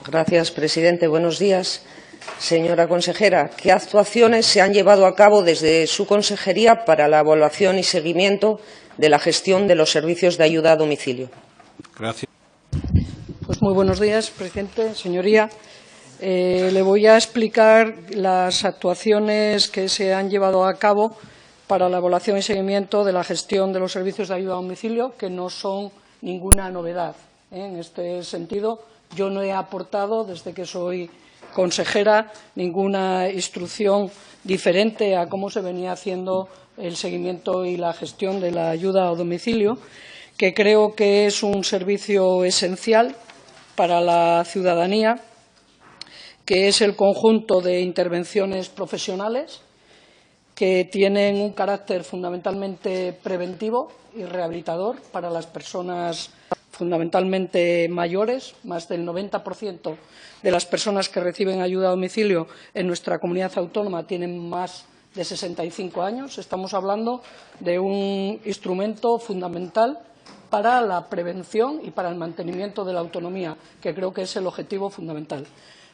Gracias, presidente. Buenos días. Señora consejera, ¿qué actuaciones se han llevado a cabo desde su consejería para la evaluación y seguimiento de la gestión de los servicios de ayuda a domicilio? Gracias. Pues muy buenos días, presidente, señoría. Le voy a explicar las actuaciones que se han llevado a cabo para la evaluación y seguimiento de la gestión de los servicios de ayuda a domicilio, que no son ninguna novedad. En este sentido, yo no he aportado, desde que soy consejera, ninguna instrucción diferente a cómo se venía haciendo el seguimiento y la gestión de la ayuda a domicilio, que creo que es un servicio esencial para la ciudadanía, que es el conjunto de intervenciones profesionales que tienen un carácter fundamentalmente preventivo y rehabilitador para las personas fundamentalmente mayores. Más del 90% de las personas que reciben ayuda a domicilio en nuestra comunidad autónoma tienen más de 65 años. Estamos hablando de un instrumento fundamental para la prevención y para el mantenimiento de la autonomía, que creo que es el objetivo fundamental.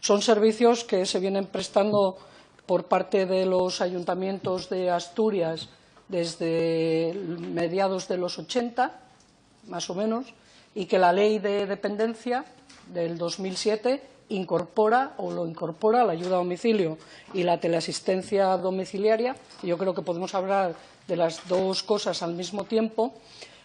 Son servicios que se vienen prestando por parte de los ayuntamientos de Asturias desde mediados de los 80, más o menos, y que la Ley de Dependencia del 2007 incorpora la ayuda a domicilio y la teleasistencia domiciliaria. Yo creo que podemos hablar de las dos cosas al mismo tiempo.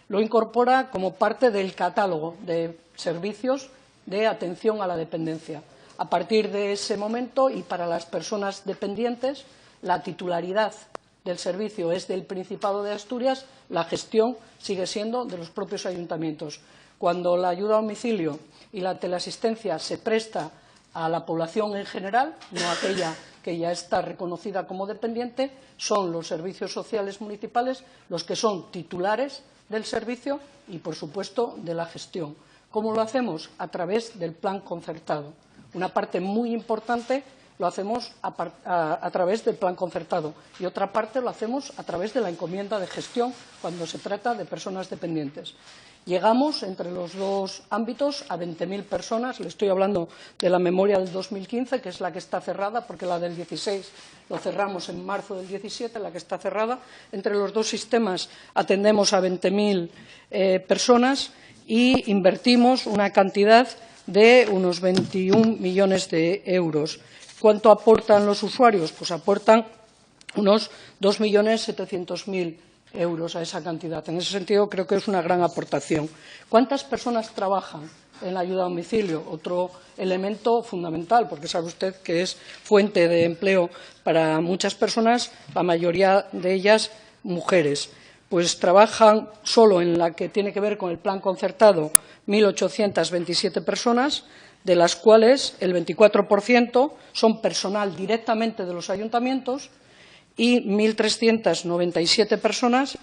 Lo incorpora como parte del catálogo de servicios de atención a la dependencia. A partir de ese momento, y para las personas dependientes, la titularidad del servicio es del Principado de Asturias, la gestión sigue siendo de los propios ayuntamientos. Cuando la ayuda a domicilio y la teleasistencia se presta a la población en general, no aquella que ya está reconocida como dependiente, son los servicios sociales municipales los que son titulares del servicio y, por supuesto, de la gestión. ¿Cómo lo hacemos? A través del plan concertado. Una parte muy importante lo hacemos a través del plan concertado y otra parte lo hacemos a través de la encomienda de gestión cuando se trata de personas dependientes. Llegamos entre los dos ámbitos a 20.000 personas. Le estoy hablando de la memoria del 2015, que es la que está cerrada, porque la del 16 lo cerramos en marzo del 17, la que está cerrada. Entre los dos sistemas atendemos a 20.000 personas y invertimos una cantidad de unos 21 millones de euros. ¿Cuánto aportan los usuarios? Pues aportan unos 2.700.000 euros a esa cantidad. En ese sentido, creo que es una gran aportación. ¿Cuántas personas trabajan en la ayuda a domicilio? Otro elemento fundamental, porque sabe usted que es fuente de empleo para muchas personas, la mayoría de ellas mujeres. Pues trabajan solo en la que tiene que ver con el plan concertado 1.827 personas, de las cuales el 24% son personal directamente de los ayuntamientos y 1.397 personas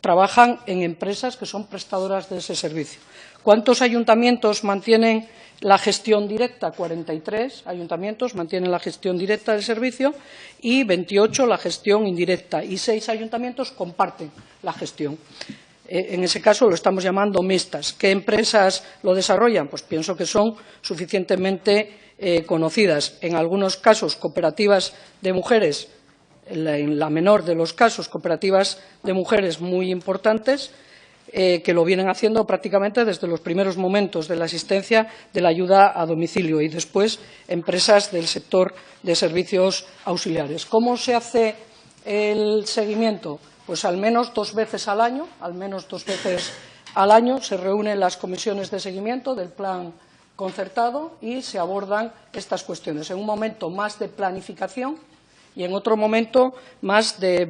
trabajan en empresas que son prestadoras de ese servicio. ¿Cuántos ayuntamientos mantienen la gestión directa? 43 ayuntamientos mantienen la gestión directa del servicio y 28 la gestión indirecta, y 6 ayuntamientos comparten la gestión. En ese caso lo estamos llamando mixtas. ¿Qué empresas lo desarrollan? Pues pienso que son suficientemente conocidas. En algunos casos, cooperativas de mujeres, en la menor de los casos, cooperativas de mujeres muy importantes, que lo vienen haciendo prácticamente desde los primeros momentos de la asistencia de la ayuda a domicilio, y después empresas del sector de servicios auxiliares. ¿Cómo se hace el seguimiento? Pues al menos dos veces al año se reúnen las comisiones de seguimiento del plan concertado y se abordan estas cuestiones, en un momento más de planificación y en otro momento más de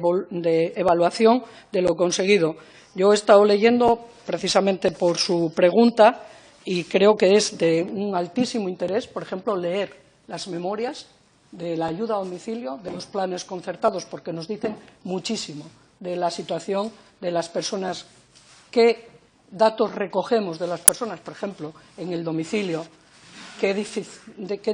evaluación de lo conseguido. Yo he estado leyendo, precisamente por su pregunta, y creo que es de un altísimo interés, por ejemplo, leer las memorias de la ayuda a domicilio, de los planes concertados, porque nos dicen muchísimo de la situación de las personas. ¿Qué datos recogemos de las personas, por ejemplo, en el domicilio? ¿Qué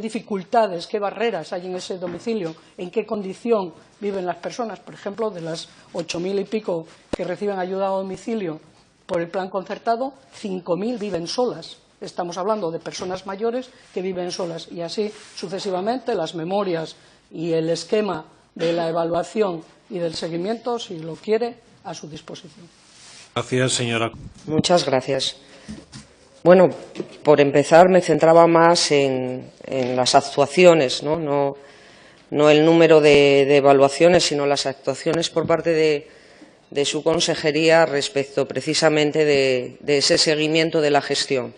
dificultades, qué barreras hay en ese domicilio? ¿En qué condición viven las personas? Por ejemplo, de las 8.000 y pico que reciben ayuda a domicilio por el plan concertado, 5.000 viven solas. estamos hablando de personas mayores que viven solas y así sucesivamente las memorias y el esquema de la evaluación y del seguimiento, si lo quiere, a su disposición. Gracias, señora. Muchas gracias. Bueno, por empezar, me centraba más en las actuaciones, no el número de evaluaciones, sino las actuaciones por parte de su consejería respecto precisamente de ese seguimiento de la gestión.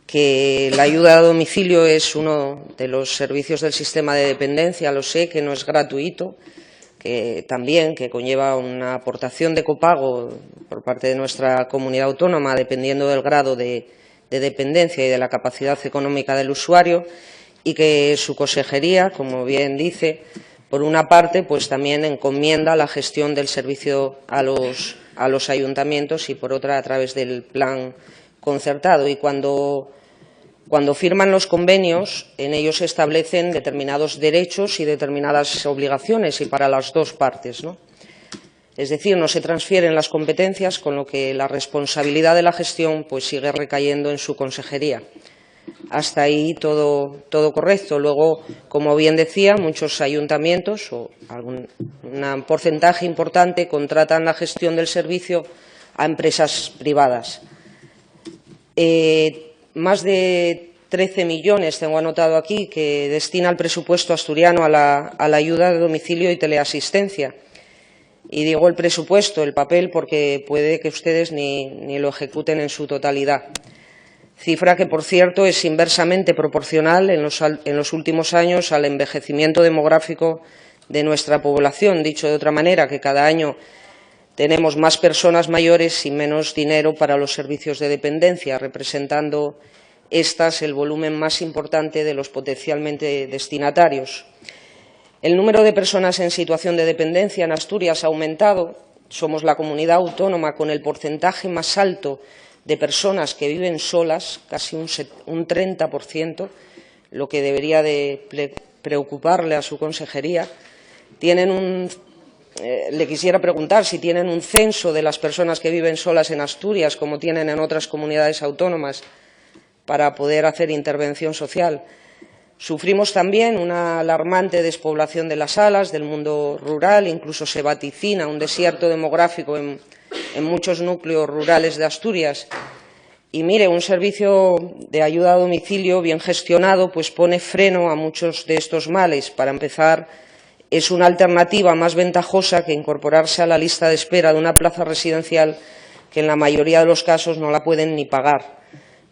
Que la ayuda a domicilio es uno de los servicios del sistema de dependencia, lo sé, que no es gratuito, que también que conlleva una aportación de copago por parte de nuestra comunidad autónoma, dependiendo del grado de dependencia y de la capacidad económica del usuario, y que su consejería, como bien dice, por una parte, pues también encomienda la gestión del servicio a los ayuntamientos y por otra a través del plan concertado. Y cuando firman los convenios, en ellos se establecen determinados derechos y determinadas obligaciones, y para las dos partes, ¿no? Es decir, no se transfieren las competencias, con lo que la responsabilidad de la gestión pues sigue recayendo en su consejería. Hasta ahí todo correcto. Luego, como bien decía, muchos ayuntamientos o un porcentaje importante contratan la gestión del servicio a empresas privadas. Más de 13 millones, tengo anotado aquí, que destina el presupuesto asturiano a la ayuda de domicilio y teleasistencia. Y digo el presupuesto, el papel, porque puede que ustedes ni lo ejecuten en su totalidad. Cifra que, por cierto, es inversamente proporcional en los últimos años al envejecimiento demográfico de nuestra población. Dicho de otra manera, que cada año tenemos más personas mayores y menos dinero para los servicios de dependencia, representando estas el volumen más importante de los potencialmente destinatarios. El número de personas en situación de dependencia en Asturias ha aumentado. Somos la comunidad autónoma con el porcentaje más alto de personas que viven solas, casi un 30%, lo que debería de preocuparle a su consejería. Le quisiera preguntar si tienen un censo de las personas que viven solas en Asturias, como tienen en otras comunidades autónomas, para poder hacer intervención social. Sufrimos también una alarmante despoblación de las salas, del mundo rural, incluso se vaticina un desierto demográfico en muchos núcleos rurales de Asturias. Y mire, un servicio de ayuda a domicilio bien gestionado pues pone freno a muchos de estos males. Para empezar, es una alternativa más ventajosa que incorporarse a la lista de espera de una plaza residencial que en la mayoría de los casos no la pueden ni pagar.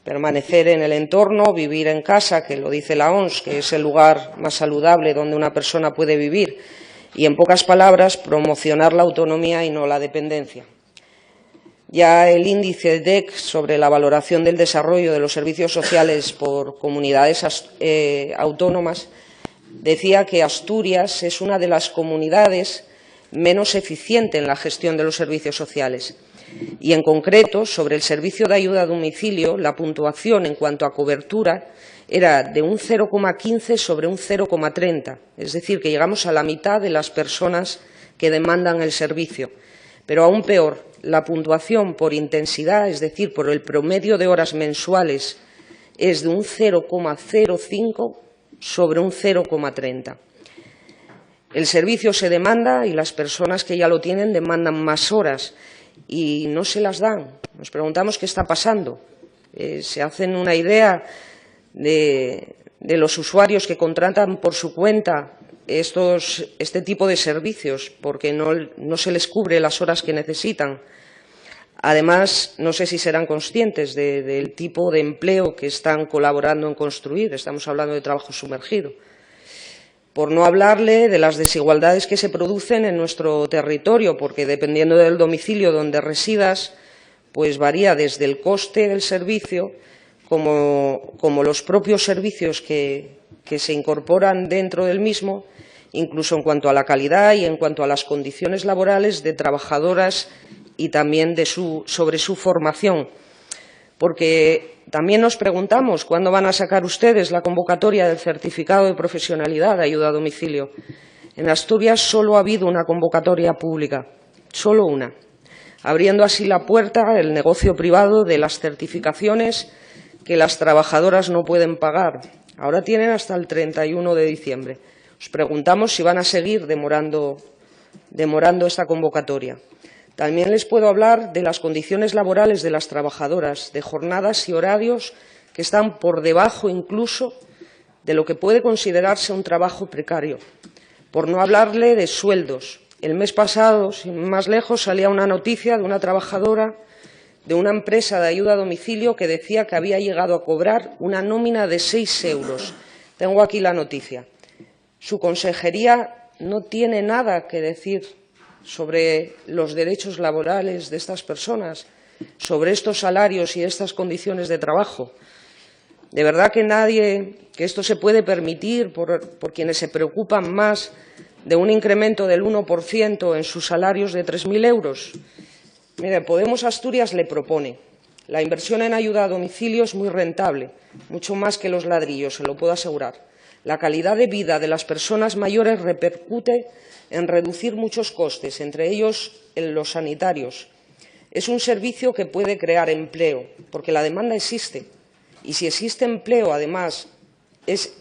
Permanecer en el entorno, vivir en casa, que lo dice la OMS, que es el lugar más saludable donde una persona puede vivir, y, en pocas palabras, promocionar la autonomía y no la dependencia. Ya el índice DEC sobre la valoración del desarrollo de los servicios sociales por comunidades autónomas decía que Asturias es una de las comunidades menos eficiente en la gestión de los servicios sociales. Y, en concreto, sobre el servicio de ayuda a domicilio, la puntuación en cuanto a cobertura era de un 0,15 sobre un 0,30. Es decir, que llegamos a la mitad de las personas que demandan el servicio. Pero aún peor, la puntuación por intensidad, es decir, por el promedio de horas mensuales, es de un 0,05 sobre un 0,30. El servicio se demanda y las personas que ya lo tienen demandan más horas y no se las dan. Nos preguntamos qué está pasando. Se hacen una idea de los usuarios que contratan por su cuenta este tipo de servicios porque no se les cubre las horas que necesitan. Además, no sé si serán conscientes del tipo de empleo que están colaborando en construir. Estamos hablando de trabajo sumergido. Por no hablarle de las desigualdades que se producen en nuestro territorio, porque dependiendo del domicilio donde residas, pues varía desde el coste del servicio como los propios servicios que se incorporan dentro del mismo, incluso en cuanto a la calidad y en cuanto a las condiciones laborales de trabajadoras y también sobre su formación. Porque también nos preguntamos cuándo van a sacar ustedes la convocatoria del certificado de profesionalidad de ayuda a domicilio. En Asturias solo ha habido una convocatoria pública, solo una, abriendo así la puerta al negocio privado de las certificaciones que las trabajadoras no pueden pagar. Ahora tienen hasta el 31 de diciembre. Os preguntamos si van a seguir demorando esta convocatoria. También les puedo hablar de las condiciones laborales de las trabajadoras, de jornadas y horarios que están por debajo incluso de lo que puede considerarse un trabajo precario. Por no hablarle de sueldos. El mes pasado, sin más lejos, salía una noticia de una trabajadora de una empresa de ayuda a domicilio que decía que había llegado a cobrar una nómina de 6 euros. Tengo aquí la noticia. Su consejería no tiene nada que decir sobre los derechos laborales de estas personas, sobre estos salarios y estas condiciones de trabajo. De verdad que esto se puede permitir por quienes se preocupan más de un incremento del 1% en sus salarios de 3.000 euros. Mire, Podemos Asturias le propone. La inversión en ayuda a domicilio es muy rentable, mucho más que los ladrillos, se lo puedo asegurar. La calidad de vida de las personas mayores repercute en reducir muchos costes, entre ellos en los sanitarios. Es un servicio que puede crear empleo, porque la demanda existe. Y si existe empleo, además,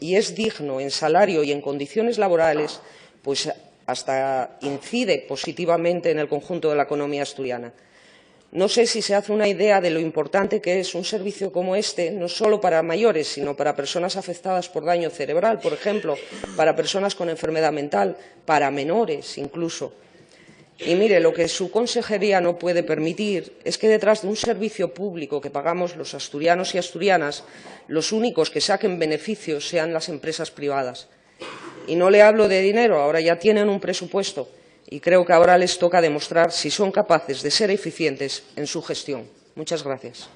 y es digno en salario y en condiciones laborales, pues hasta incide positivamente en el conjunto de la economía asturiana. No sé si se hace una idea de lo importante que es un servicio como este, no solo para mayores, sino para personas afectadas por daño cerebral, por ejemplo, para personas con enfermedad mental, para menores incluso. Y mire, lo que su consejería no puede permitir es que detrás de un servicio público que pagamos los asturianos y asturianas, los únicos que saquen beneficios sean las empresas privadas. Y no le hablo de dinero, ahora ya tienen un presupuesto. Y creo que ahora les toca demostrar si son capaces de ser eficientes en su gestión. Muchas gracias.